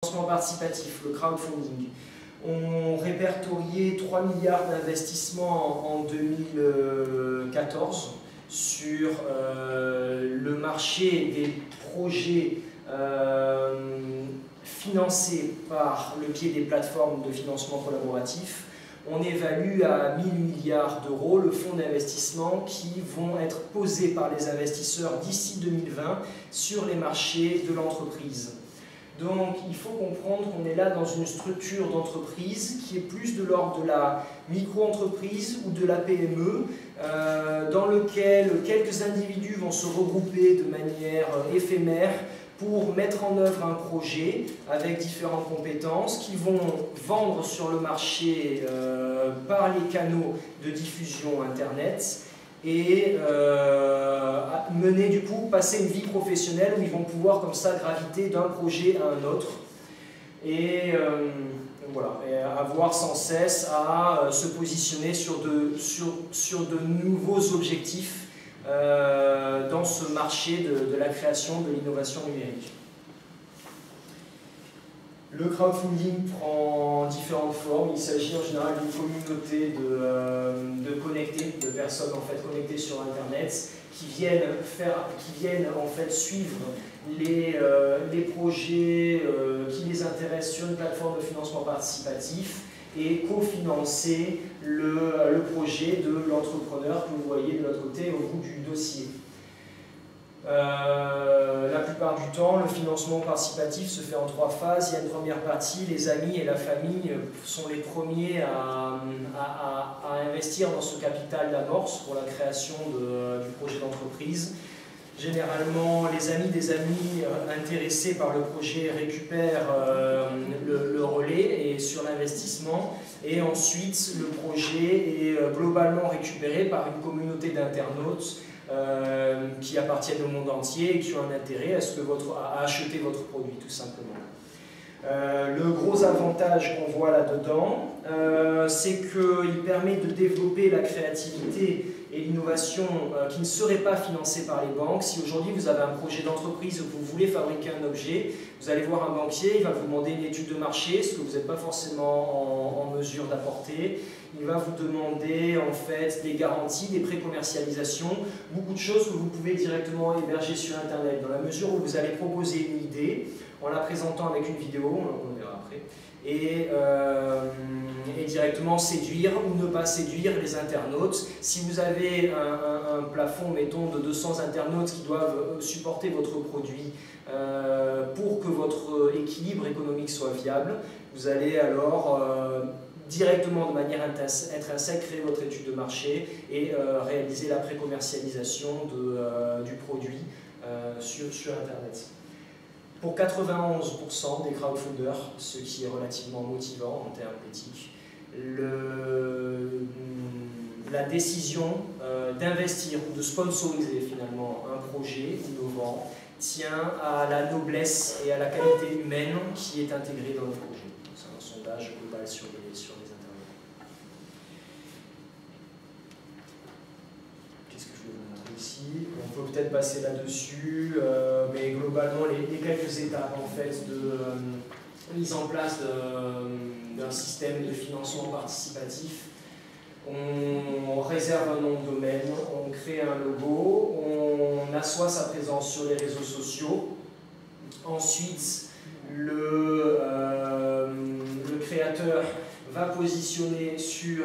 financement participatif, le crowdfunding, ont répertorié 3 milliards d'investissements en 2014 sur le marché des projets financés par le biais des plateformes de financement collaboratif. On évalue à 1000 milliards d'euros le fonds d'investissement qui vont être posés par les investisseurs d'ici 2020 sur les marchés de l'entreprise. Donc il faut comprendre qu'on est là dans une structure d'entreprise qui est plus de l'ordre de la micro-entreprise ou de la PME, dans lequel quelques individus vont se regrouper de manière éphémère pour mettre en œuvre un projet avec différentes compétences qui vont vendre sur le marché par les canaux de diffusion Internet et mener du coup, passer une vie professionnelle où ils vont pouvoir comme ça graviter d'un projet à un autre et voilà, et avoir sans cesse à se positionner sur de nouveaux objectifs dans ce marché de la création de l'innovation numérique. Le crowdfunding prend différentes formes. Il s'agit en général d'une communauté de connectés, de personnes en fait connectées sur Internet qui viennent en fait suivre les projets qui les intéressent sur une plateforme de financement participatif et cofinancer le projet de l'entrepreneur que vous voyez de l'autre côté au bout du dossier. La plupart du temps, le financement participatif se fait en 3 phases. Il y a une première partie, les amis et la famille sont les premiers à investir dans ce capital d'amorce pour la création du projet d'entreprise. Généralement, les amis des amis intéressés par le projet récupèrent le relais et sur l'investissement, et ensuite le projet est globalement récupéré par une communauté d'internautes qui appartiennent au monde entier et qui ont un intérêt à acheter votre produit, tout simplement. Le gros avantage qu'on voit là-dedans, c'est qu'il permet de développer la créativité et l'innovation qui ne serait pas financée par les banques. Si aujourd'hui vous avez un projet d'entreprise où vous voulez fabriquer un objet, vous allez voir un banquier, il va vous demander une étude de marché, ce que vous n'êtes pas forcément en mesure d'apporter. Il va vous demander en fait des garanties, des pré-commercialisations, beaucoup de choses que vous pouvez directement héberger sur Internet, dans la mesure où vous allez proposer une idée en la présentant avec une vidéo, on verra après, et directement séduire ou ne pas séduire les internautes. Si vous avez un plafond, mettons, de 200 internautes qui doivent supporter votre produit pour que votre équilibre économique soit viable, vous allez alors directement de manière intrinsèque créer votre étude de marché et réaliser la pré-commercialisation du produit sur Internet. Pour 91% des crowdfunders, ce qui est relativement motivant en termes éthiques, la décision d'investir ou de sponsoriser finalement un projet innovant tient à la noblesse et à la qualité humaine qui est intégrée dans le projet. C'est un sondage global sur les internautes. Qu'est-ce que je vais vous montrer ici? On peut peut-être passer là-dessus, mais globalement, les quelques étapes en fait de mise en place d'un système de financement participatif. On réserve un nom de domaine, on crée un logo, on assoit sa présence sur les réseaux sociaux. Ensuite, le créateur va positionner sur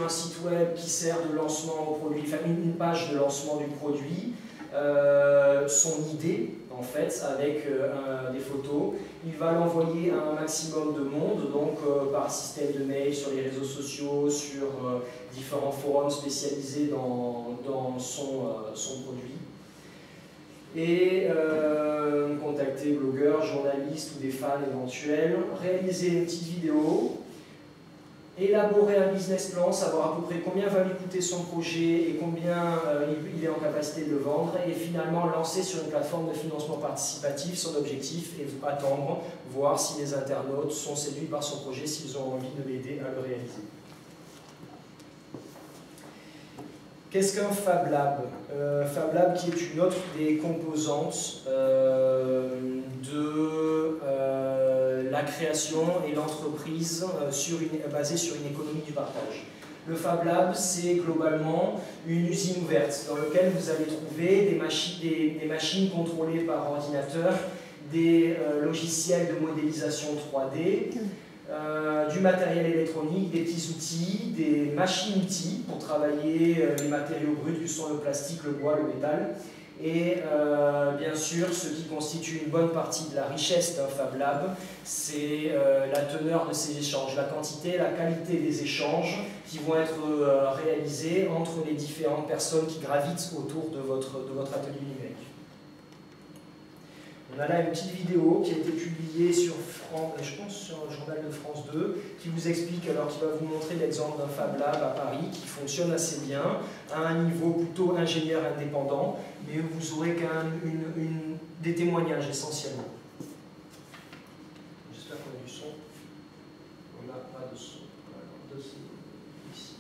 un site web qui sert de lancement au produit, enfin une page de lancement du produit, son idée en fait avec des photos. Il va l'envoyer à un maximum de monde, donc par système de mail, sur les réseaux sociaux, sur différents forums spécialisés dans son produit. Et contacter blogueurs, journalistes ou des fans éventuels, réaliser une petite vidéo, élaborer un business plan, savoir à peu près combien va lui coûter son projet et combien il est en capacité de le vendre, et finalement lancer sur une plateforme de financement participatif son objectif et attendre, voir si les internautes sont séduits par son projet, s'ils ont envie de l'aider à le réaliser. Qu'est-ce qu'un Fab Lab? Fab Lab qui est une autre des composantes de la création et l'entreprise basée sur une économie du partage. Le Fab Lab, c'est globalement une usine ouverte dans laquelle vous allez trouver des machines contrôlées par ordinateur, des logiciels de modélisation 3D, du matériel électronique, des petits outils, des machines-outils pour travailler les matériaux bruts que sont le plastique, le bois, le métal. Et bien sûr, ce qui constitue une bonne partie de la richesse d'un Fab Lab, c'est la teneur de ces échanges, la quantité, la qualité des échanges qui vont être réalisés entre les différentes personnes qui gravitent autour de votre atelier numérique. On a là une petite vidéo qui a été publiée sur, je pense, sur le journal de France 2, qui vous explique, alors qui va vous montrer l'exemple d'un Fab Lab à Paris qui fonctionne assez bien, à un niveau plutôt ingénieur indépendant, mais vous aurez quand même des témoignages essentiellement. J'espère qu'on a du son. On n'a pas de son. Ici. Merci.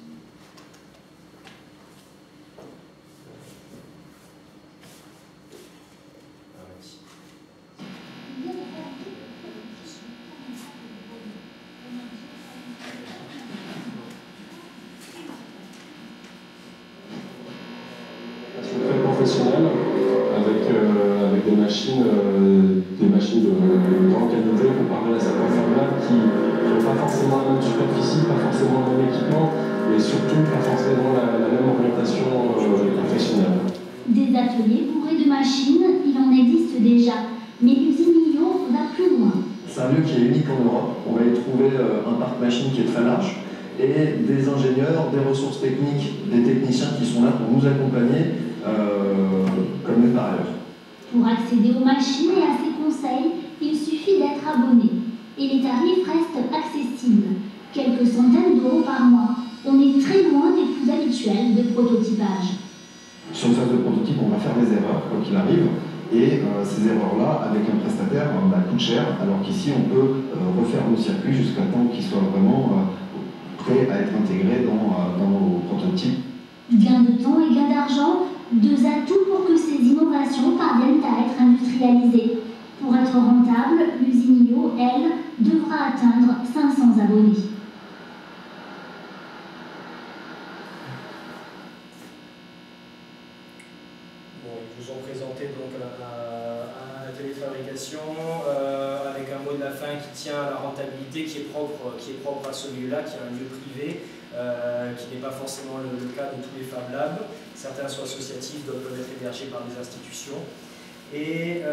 Très professionnel avec des machines de grande qualité comparées à certains Fab Labs qui n'ont pas forcément la même superficie, pas forcément le même équipement et surtout pas forcément la même orientation professionnelle. Des ateliers bourrés de machines, il en existe déjà, mais l'usine Millot va plus loin. C'est un lieu qui est unique en Europe. On va y trouver un parc machine qui est très large et des ingénieurs, des ressources techniques, des techniciens qui sont là pour nous accompagner comme nulle part ailleurs. Pour accéder aux machines et à ces conseils, il suffit d'être abonné. Et les tarifs restent accessibles, quelques centaines d'euros par mois. On est très loin des coûts habituels de prototypage. Sur une phase de prototype, on va faire des erreurs, quoi qu'il arrive, et ces erreurs-là, avec un prestataire, coûtent cher, alors qu'ici, on peut refaire nos circuits jusqu'à temps qu'ils soient vraiment prêts à être intégrés dans nos prototypes. Gain de temps et gain d'argent, deux atouts pour que ces innovations parviennent à être industrialisées. Pour être rentable, l'usine IO, elle, devra atteindre 500 abonnés. Bon, ils vous ont présenté donc un atelier de fabrication avec un mot de la fin qui tient à la rentabilité, qui est propre à celui-là, qui est un lieu privé, qui n'est pas forcément le cas de tous les Fab Labs. Certains sont associatifs, d'autres peuvent être hébergés par des institutions. Et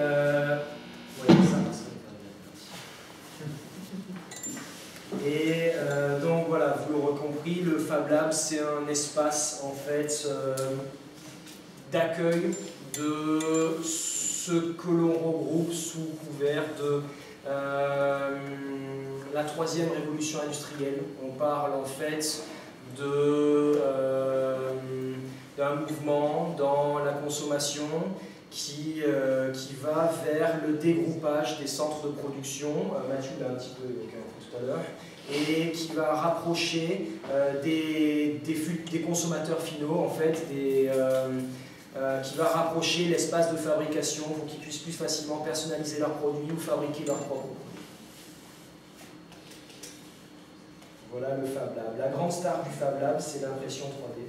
donc voilà, vous l'aurez compris, le Fab Lab, c'est un espace en fait d'accueil de ce que l'on regroupe sous couvert de la troisième révolution industrielle. On parle en fait d'un mouvement dans la consommation qui va vers le dégroupage des centres de production, Mathieu l'a un petit peu évoqué tout à l'heure, et qui va rapprocher des consommateurs finaux, en fait, qui va rapprocher l'espace de fabrication pour qu'ils puissent plus facilement personnaliser leurs produits ou fabriquer leurs propres produits. Voilà le Fab Lab. La grande star du Fab Lab, c'est l'impression 3D.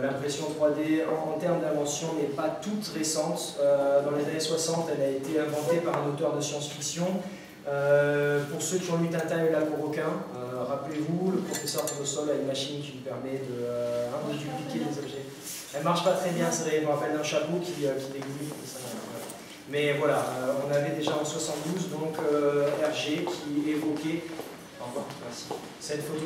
L'impression 3D, en termes d'invention, n'est pas toute récente. Dans les années 60, elle a été inventée par un auteur de science-fiction. Pour ceux qui ont lu Tintin et la Coroquin, rappelez-vous, le professeur Tournesol a une machine qui lui permet de dupliquer les objets. Elle ne marche pas très bien, c'est vrai, je me rappelle d'un chapeau qui dégouline. Mais voilà, on avait déjà en 72 donc Hergé qui évoquait cette photo.